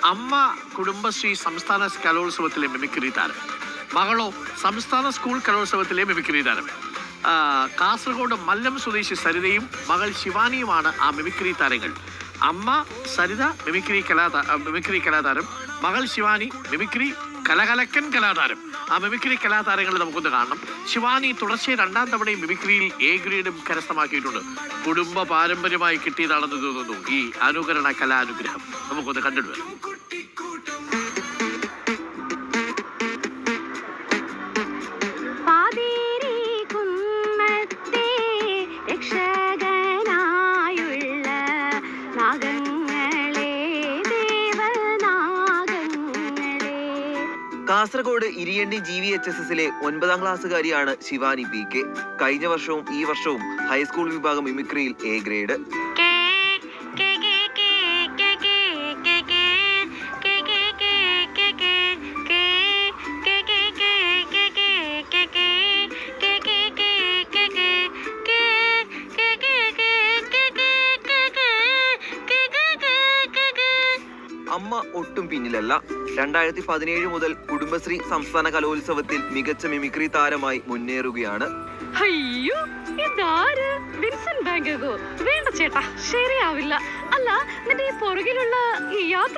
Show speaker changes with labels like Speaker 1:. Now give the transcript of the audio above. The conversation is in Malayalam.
Speaker 1: അമ്മ കുടുംബശ്രീ സംസ്ഥാന കലോത്സവത്തിലെ മിമിക്രി താരം, മകളോ സംസ്ഥാന സ്കൂൾ കലോത്സവത്തിലെ മിമിക്രി താരം. കാസർഗോഡ് മല്ലം സ്വദേശി സരിതയും മകൾ ശിവാനിയുമാണ് ആ മിമിക്രി താരങ്ങൾ. അമ്മ സരിത മിമിക്രി കലാതാരം, മകൾ ശിവാനി മിമിക്രി കലകലക്കൻ കലാതാരം. ആ മിമിക്രി കലാതാരങ്ങൾ നമുക്കൊന്ന് കാണണം. ശിവാനി തുടർച്ചയായി 2ാം തവണയും മിമിക്രിയിൽ എ ഗ്രേഡും കരസ്ഥമാക്കിയിട്ടുണ്ട്. കുടുംബ പാരമ്പര്യമായി കിട്ടിയതാണെന്ന് തോന്നുന്നു ഈ അനുകരണ കലാനുഗ്രഹം. നമുക്കൊന്ന് കണ്ടിട്ട് വരാം.
Speaker 2: കാസർഗോഡ് ഇരിയണ്ടി GVHSSലെ 9ാം ക്ലാസ്സുകാരിയാണ് ശിവാനി PK. കഴിഞ്ഞ വർഷവും ഈ വർഷവും ഹൈസ്കൂൾ വിഭാഗം മിമിക്രിയിൽ എ ഗ്രേഡ്. അമ്മ ഒട്ടും പിന്നിലല്ല. 2017 മുതൽ കുടുംബശ്രീ സംസ്ഥാന കലോത്സവത്തിൽ മികച്ച മിമിക്രി താരമായി മുന്നേറുകയാണ്.
Speaker 3: അയ്യോ, ഇതാര്? വിൻസെന്റ് ബാങ്കോ? വേണ്ട ചേട്ടാ, ശരിയാവില്ല. അല്ല, നിന്റെ ഈ പുറകിലുള്ള ഈ യാത്ര